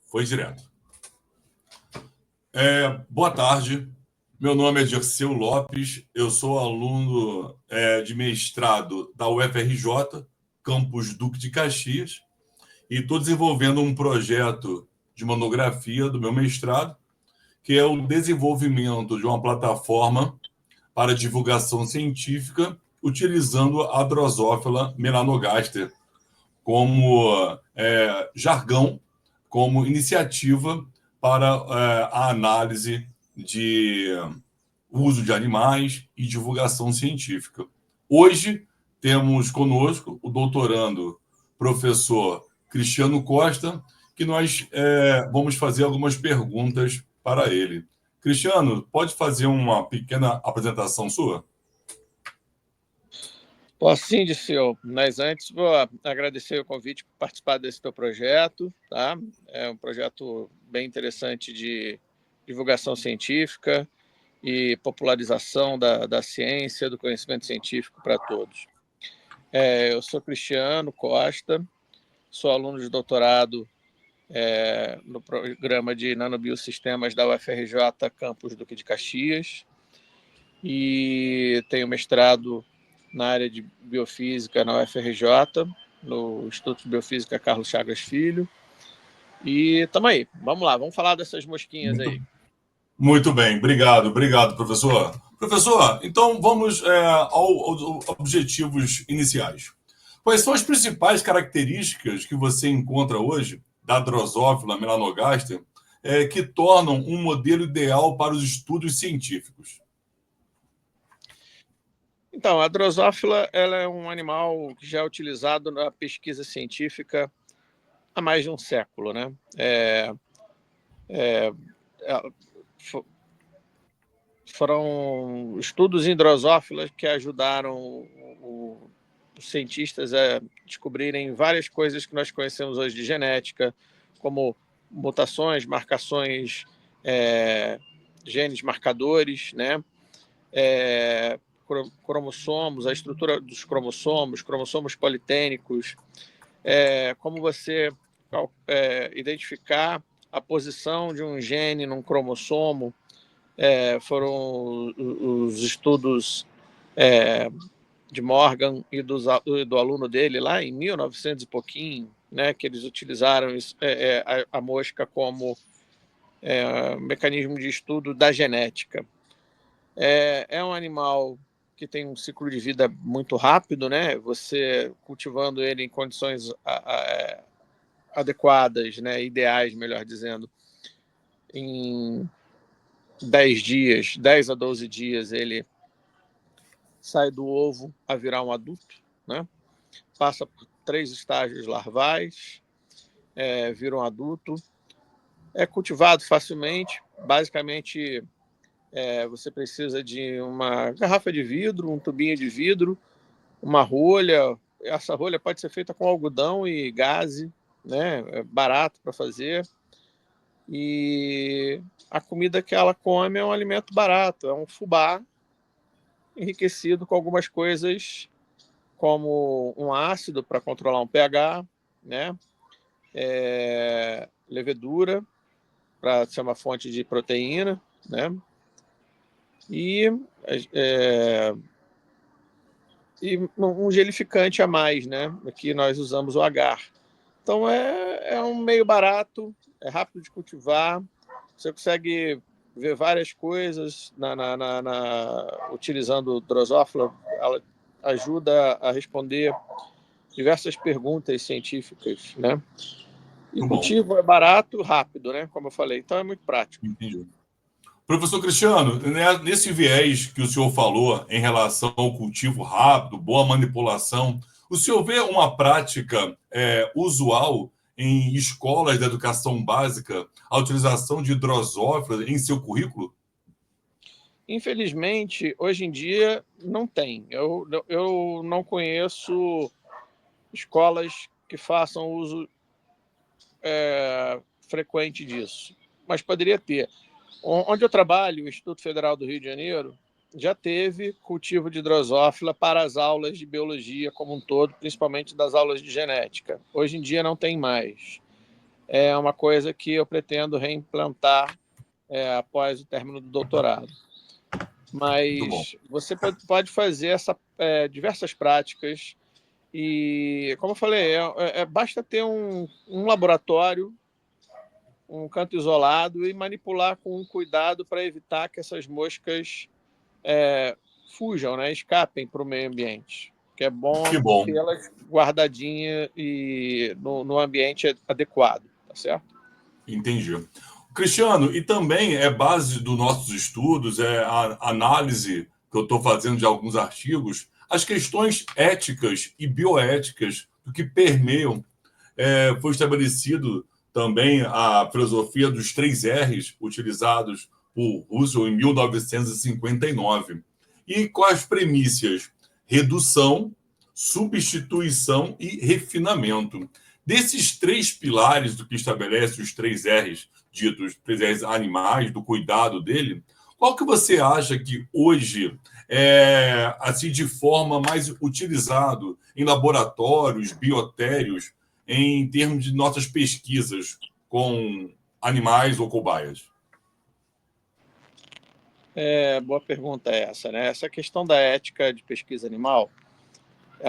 Foi direto. Boa tarde. Meu nome é Dirceu Lopes. Eu sou aluno de mestrado da UFRJ, campus Duque de Caxias, e estou desenvolvendo um projeto de monografia do meu mestrado, que é o desenvolvimento de uma plataforma para divulgação científica utilizando a Drosophila melanogaster como jargão, como iniciativa para a análise de uso de animais e divulgação científica. Hoje temos conosco o doutorando professor Cristiano Costa, que nós vamos fazer algumas perguntas para ele. Cristiano, pode fazer uma pequena apresentação sua? Posso sim, Dirceu, mas antes vou agradecer o convite por participar desse teu projeto. Tá? É um projeto bem interessante de divulgação científica e popularização da ciência, do conhecimento científico para todos. Eu sou Cristiano Costa, sou aluno de doutorado no programa de Nanobiosistemas da UFRJ, campus Duque de Caxias, e tenho mestrado na área de biofísica na UFRJ, no Instituto de Biofísica Carlos Chagas Filho. E estamos aí, vamos lá, vamos falar dessas mosquinhas aí. Muito bem, obrigado, professor. Professor, então vamos aos objetivos iniciais. Quais são as principais características que você encontra hoje da Drosophila melanogaster que tornam um modelo ideal para os estudos científicos? Então, a Drosophila ela é um animal que já é utilizado na pesquisa científica há mais de um século, né? Foram estudos em drosófilas que ajudaram os cientistas a descobrirem várias coisas que nós conhecemos hoje de genética, como mutações, marcações, genes marcadores, né? Cromossomos, a estrutura dos cromossomos politênicos, como você identificar a posição de um gene num cromossomo. Foram os estudos de Morgan e do aluno dele lá em 1900 e pouquinho, né, que eles utilizaram a mosca como mecanismo de estudo da genética. É um animal que tem um ciclo de vida muito rápido, né? Você cultivando ele em condições adequadas, né? Ideais, melhor dizendo, em 10 dias, 10 a 12 dias, ele sai do ovo a virar um adulto, né? Passa por 3 estágios larvais, vira um adulto, é cultivado facilmente, basicamente você precisa de uma garrafa de vidro, um tubinho de vidro, uma rolha. Essa rolha pode ser feita com algodão e gaze, né? É barato para fazer. E a comida que ela come é um alimento barato, é um fubá enriquecido com algumas coisas como um ácido para controlar um pH, né? Levedura para ser uma fonte de proteína, né? E um gelificante a mais, né? Aqui nós usamos o agar. Então é um meio barato, é rápido de cultivar, você consegue ver várias coisas utilizando o Drosophila, ela ajuda a responder diversas perguntas científicas, né? E o cultivo é barato, rápido, né? Como eu falei, então é muito prático. Entendi. Professor Cristiano, nesse viés que o senhor falou em relação ao cultivo rápido, boa manipulação, o senhor vê uma prática usual em escolas de educação básica a utilização de Drosophila em seu currículo? Infelizmente, hoje em dia, não tem. Eu não conheço escolas que façam uso frequente disso, mas poderia ter. Onde eu trabalho, o Instituto Federal do Rio de Janeiro, já teve cultivo de drosófila para as aulas de biologia como um todo, principalmente das aulas de genética. Hoje em dia não tem mais. é uma coisa que eu pretendo reimplantar após o término do doutorado. Muito bom. Mas você pode fazer diversas práticas e, como eu falei, basta ter um laboratório, um canto isolado e manipular com cuidado para evitar que essas moscas fujam, né? Escapem para o meio ambiente. Que é bom Que bom. tê-las guardadinhas e no ambiente adequado, tá certo? Entendi. Cristiano, e também é base dos nossos estudos, é a análise que eu estou fazendo de alguns artigos, as questões éticas e bioéticas do que permeiam. Foi estabelecido também a filosofia dos 3 R's utilizados por Russell em 1959. E com as premissas redução, substituição e refinamento. Desses 3 pilares do que estabelece os 3 R's, ditos 3 R's animais, do cuidado dele, qual que você acha que hoje é assim de forma mais utilizado em laboratórios, biotérios, em termos de nossas pesquisas com animais ou cobaias? Boa pergunta essa, né? Essa questão da ética de pesquisa animal é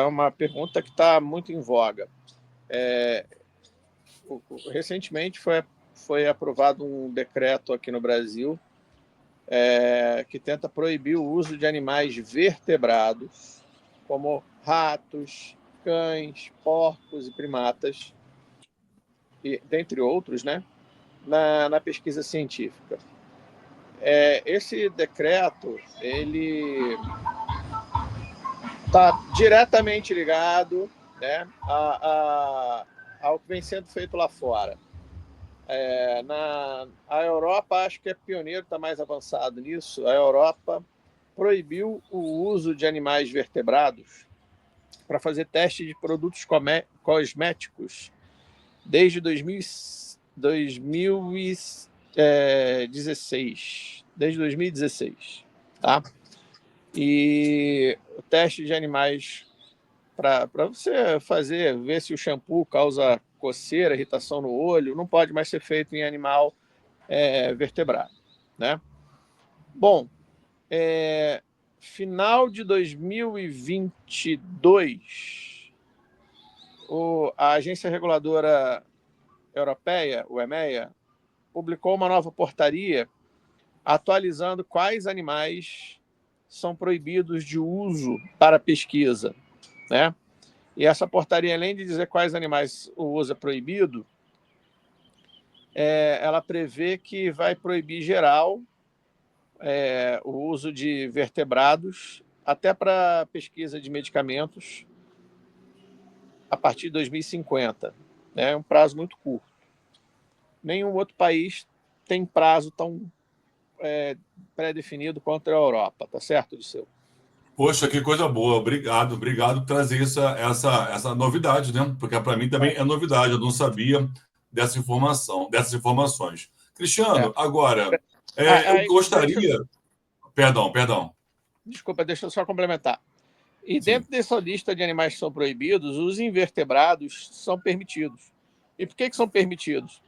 uma pergunta que está muito em voga. Recentemente foi aprovado um decreto aqui no Brasil que tenta proibir o uso de animais vertebrados, como ratos, cães, porcos e primatas, dentre outros, né, na pesquisa científica. Esse decreto ele está diretamente ligado, né, ao que vem sendo feito lá fora. A Europa, acho que é pioneiro, está mais avançado nisso. A Europa proibiu o uso de animais vertebrados para fazer teste de produtos cosméticos desde 2016. Desde 2016, tá? E o teste de animais para você ver se o shampoo causa coceira, irritação no olho, não pode mais ser feito em animal vertebrado, né? Bom, final de 2022, a Agência Reguladora Europeia, o EMEA, publicou uma nova portaria atualizando quais animais são proibidos de uso para pesquisa, né? E essa portaria, além de dizer quais animais o uso é proibido, ela prevê que vai proibir geral o uso de vertebrados até para pesquisa de medicamentos a partir de 2050. É um prazo muito curto. Nenhum outro país tem prazo tão pré-definido quanto a Europa, tá certo, Disseu? Poxa, que coisa boa. Obrigado por trazer essa novidade, né? Porque para mim também é novidade. Eu não sabia dessa informação, dessas informações. Cristiano, agora, eu gostaria. Perdão. Desculpa, deixa eu só complementar. E Sim. dentro dessa lista de animais que são proibidos, os invertebrados são permitidos. E por que são permitidos?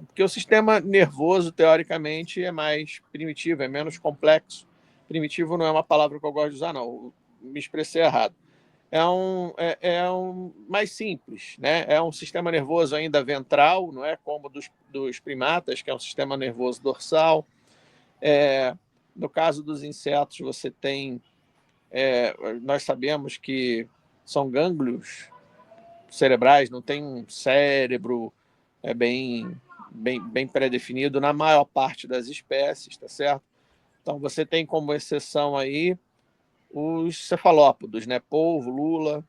Porque o sistema nervoso, teoricamente, é mais primitivo, é menos complexo. Primitivo não é uma palavra que eu gosto de usar, não. Me expressei errado. É um mais simples, né? É um sistema nervoso ainda ventral, não é como dos primatas, que é um sistema nervoso dorsal. No caso dos insetos, você tem... nós sabemos que são gânglios cerebrais, não tem um cérebro bem pré-definido na maior parte das espécies, tá certo? Então, você tem como exceção aí os cefalópodos, né? Polvo, lula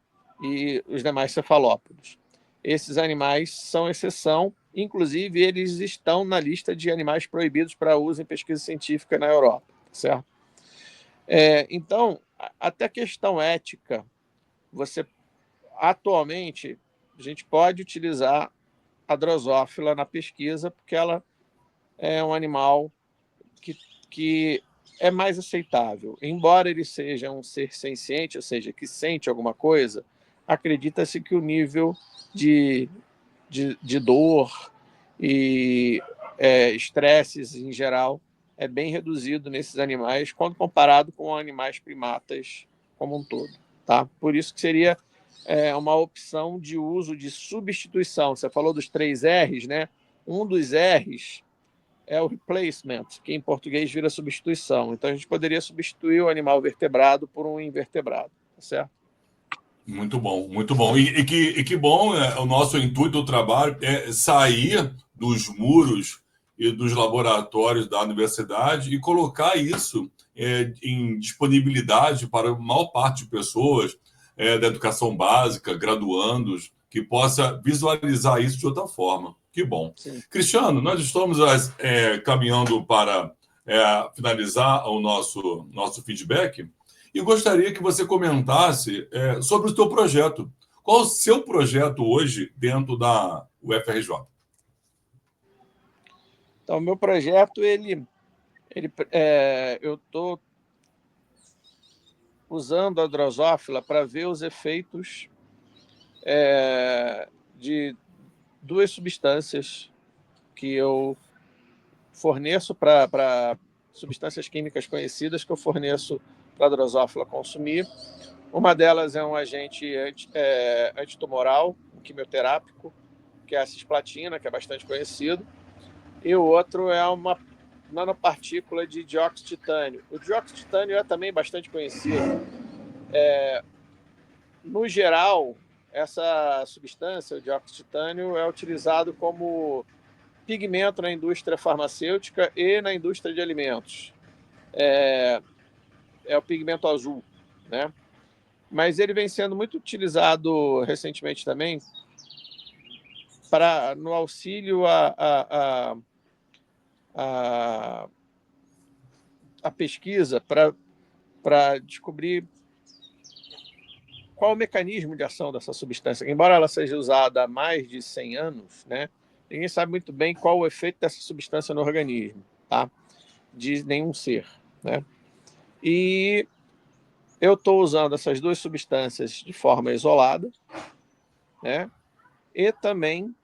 e os demais cefalópodos. Esses animais são exceção, inclusive eles estão na lista de animais proibidos para uso em pesquisa científica na Europa, tá certo? Então, até questão ética, atualmente, a gente pode utilizar a drosófila na pesquisa, porque ela é um animal que é mais aceitável. Embora ele seja um ser senciente, ou seja, que sente alguma coisa, acredita-se que o nível de de dor e estresses em geral é bem reduzido nesses animais quando comparado com animais primatas como um todo, tá? Por isso que seria uma opção de uso de substituição. Você falou dos 3 R's, né? Um dos R's é o replacement, que em português vira substituição. Então, a gente poderia substituir o animal vertebrado por um invertebrado, tá certo? Muito bom, muito bom. E que bom, o nosso intuito do trabalho é sair dos muros e dos laboratórios da universidade e colocar isso em disponibilidade para a maior parte de pessoas da educação básica, graduandos, que possa visualizar isso de outra forma. Que bom. Sim. Cristiano, nós estamos caminhando para finalizar o nosso feedback. E gostaria que você comentasse sobre o seu projeto. Qual é o seu projeto hoje dentro da UFRJ? Então, o meu projeto, eu estou usando a drosófila para ver os efeitos de 2 substâncias que eu forneço para substâncias químicas conhecidas que eu forneço para a drosófila consumir. Uma delas é um agente antitumoral, um quimioterápico, que é a cisplatina, que é bastante conhecido, e o outro é uma nanopartícula de dióxido de titânio. O dióxido de titânio é também bastante conhecido. No geral, essa substância, o dióxido de titânio, é utilizado como pigmento na indústria farmacêutica e na indústria de alimentos. É o pigmento azul, né? Mas ele vem sendo muito utilizado recentemente também no auxílio à pesquisa para descobrir qual o mecanismo de ação dessa substância. Embora ela seja usada há mais de 100 anos, né, ninguém sabe muito bem qual o efeito dessa substância no organismo, tá? De nenhum ser, né? E eu estou usando essas 2 substâncias de forma isolada, né? E também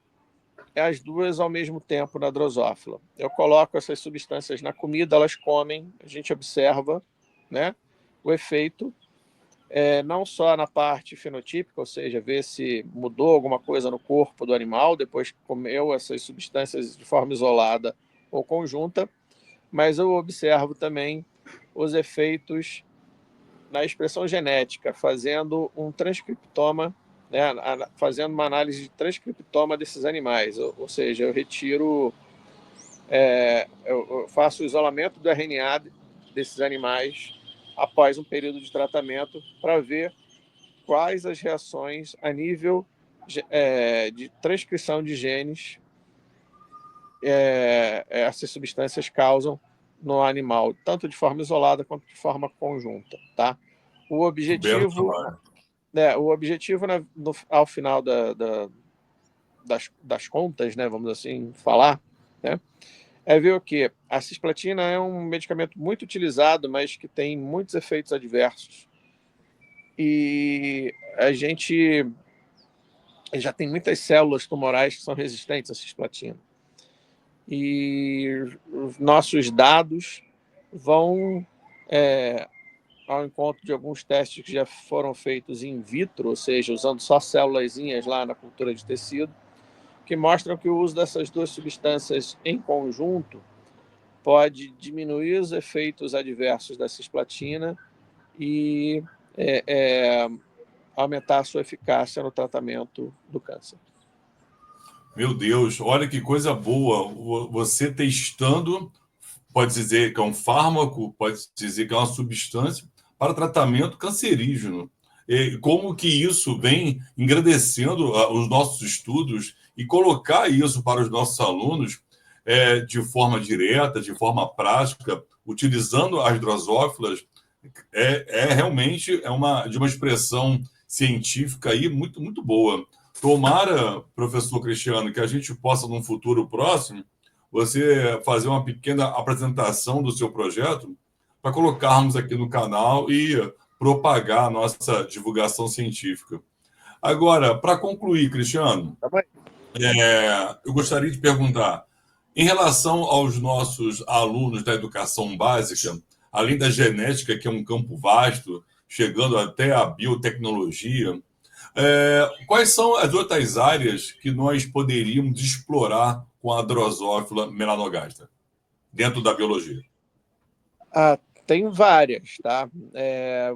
as 2 ao mesmo tempo na drosófila. Eu coloco essas substâncias na comida, elas comem, a gente observa, né, o efeito, não só na parte fenotípica, ou seja, ver se mudou alguma coisa no corpo do animal depois que comeu essas substâncias de forma isolada ou conjunta, mas eu observo também os efeitos na expressão genética, fazendo um transcriptoma, né, fazendo uma análise de transcriptoma desses animais, ou seja, eu retiro, eu faço o isolamento do RNA desses animais após um período de tratamento para ver quais as reações a nível de transcrição de genes essas substâncias causam no animal, tanto de forma isolada quanto de forma conjunta, tá? O objetivo, ao final das contas, né, vamos assim falar, né, é ver o quê? A cisplatina é um medicamento muito utilizado, mas que tem muitos efeitos adversos. E a gente já tem muitas células tumorais que são resistentes à cisplatina. E os nossos dados vão ao encontro de alguns testes que já foram feitos in vitro, ou seja, usando só célulazinhas lá na cultura de tecido, que mostram que o uso dessas 2 substâncias em conjunto pode diminuir os efeitos adversos da cisplatina e aumentar a sua eficácia no tratamento do câncer. Meu Deus, olha que coisa boa. Você testando, pode dizer que é um fármaco, pode dizer que é uma substância para tratamento cancerígeno. E como que isso vem engrandecendo os nossos estudos e colocar isso para os nossos alunos de forma direta, de forma prática, utilizando as drosófilas, realmente de uma expressão científica aí muito, muito boa. Tomara, professor Cristiano, que a gente possa, num futuro próximo, você fazer uma pequena apresentação do seu projeto para colocarmos aqui no canal e propagar a nossa divulgação científica. Agora, para concluir, Cristiano, Tá bem. Eu gostaria de perguntar, em relação aos nossos alunos da educação básica, além da genética, que é um campo vasto, chegando até a biotecnologia, quais são as outras áreas que nós poderíamos explorar com a Drosophila melanogaster dentro da biologia? Tem várias, tá?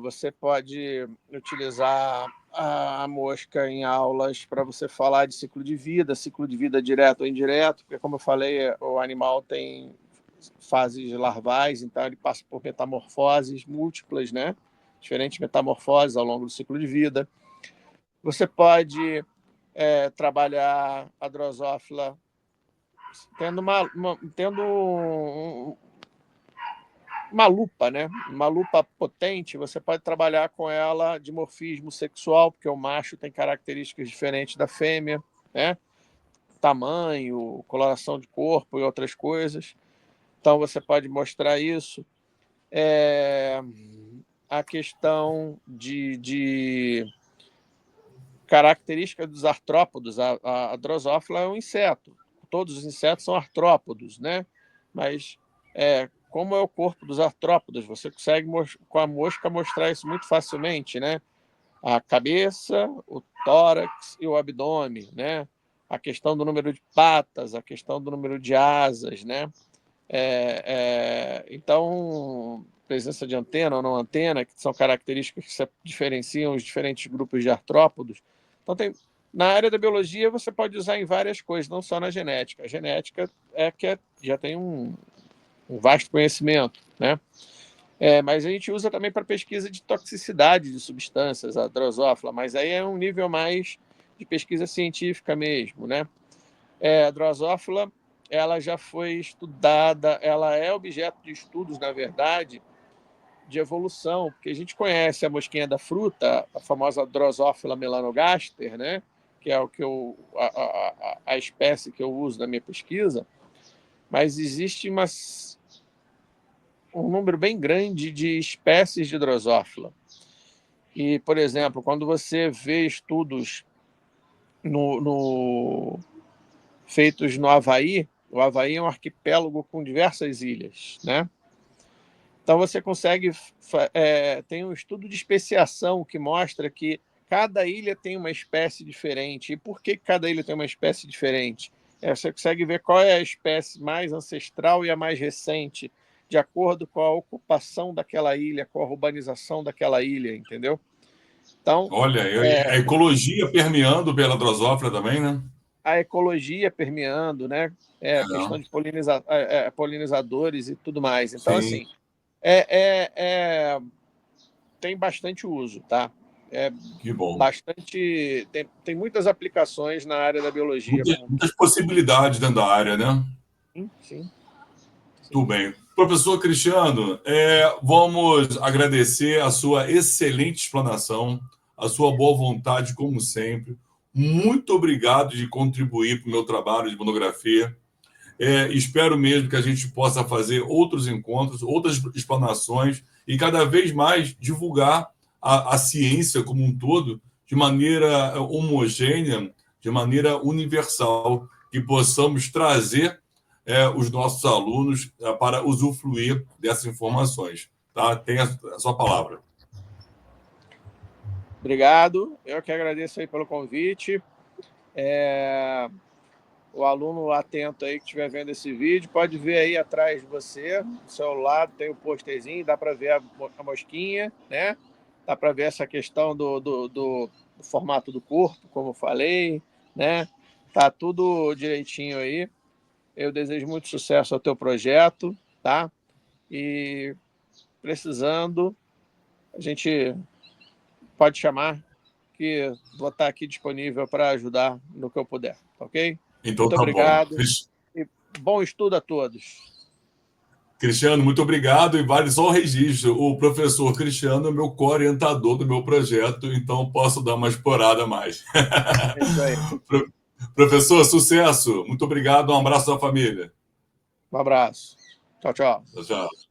Você pode utilizar a mosca em aulas para você falar de ciclo de vida direto ou indireto, porque, como eu falei, o animal tem fases larvais, então ele passa por metamorfoses múltiplas, né? Diferentes metamorfoses ao longo do ciclo de vida. Você pode trabalhar a Drosophila tendo uma lupa, né? Uma lupa potente, você pode trabalhar com ela de morfismo sexual, porque o macho tem características diferentes da fêmea, né? Tamanho, coloração de corpo e outras coisas. Então, você pode mostrar isso. A questão de característica dos artrópodos. A Drosophila é um inseto. Todos os insetos são artrópodos, né? Mas como é o corpo dos artrópodos? Você consegue, com a mosca, mostrar isso muito facilmente, né? A cabeça, o tórax e o abdômen, né? A questão do número de patas, a questão do número de asas, né? Então, presença de antena ou não antena, que são características que diferenciam os diferentes grupos de artrópodos. Então, na área da biologia, você pode usar em várias coisas, não só na genética. A genética já tem um vasto conhecimento, né? Mas a gente usa também para pesquisa de toxicidade de substâncias, a Drosophila, mas aí é um nível mais de pesquisa científica mesmo, né? A Drosophila, ela já foi estudada, ela é objeto de estudos, na verdade, de evolução, porque a gente conhece a mosquinha da fruta, a famosa Drosophila melanogaster, né? Que é o que a espécie que eu uso na minha pesquisa, mas existe um número bem grande de espécies de Drosophila. E, por exemplo, quando você vê estudos feitos no Havaí, o Havaí é um arquipélago com diversas ilhas, né? Então você consegue tem um estudo de especiação que mostra que cada ilha tem uma espécie diferente. E por que cada ilha tem uma espécie diferente? Você consegue ver qual é a espécie mais ancestral e a mais recente, de acordo com a ocupação daquela ilha, com a urbanização daquela ilha, entendeu? Então, Olha, a ecologia permeando pela Drosophila também, né? a ecologia permeando, né? A questão de polinizadores e tudo mais. Então, Sim. assim, tem bastante uso, tá? Que bom. Bastante. Tem muitas aplicações na área da biologia como um todo. Muitas possibilidades dentro da área, né? Sim. Tudo bem. Professor Cristiano, vamos agradecer a sua excelente explanação, a sua boa vontade, como sempre. Muito obrigado de contribuir para o meu trabalho de monografia. Espero mesmo que a gente possa fazer outros encontros, outras explanações e cada vez mais divulgar a ciência como um todo de maneira homogênea, de maneira universal, que possamos trazer os nossos alunos para usufruir dessas informações. Tá? Tem a sua palavra. Obrigado. Eu que agradeço aí pelo convite. O aluno atento aí que estiver vendo esse vídeo pode ver aí atrás de você, do seu lado, tem o posterzinho, dá para ver a mosquinha, né? Dá para ver essa questão do formato do corpo, como eu falei, né? Tá tudo direitinho aí. Eu desejo muito sucesso ao teu projeto, tá? E precisando, a gente pode chamar, que vou estar aqui disponível para ajudar no que eu puder, ok? Então, Muito tá bom. obrigado e bom estudo a todos. Cristiano, muito obrigado. E vale só o registro. O professor Cristiano é meu co-orientador do meu projeto, então posso dar uma explorada a mais. É isso aí. Professor, sucesso. Muito obrigado. Um abraço da família. Um abraço. Tchau, tchau. Tchau, tchau.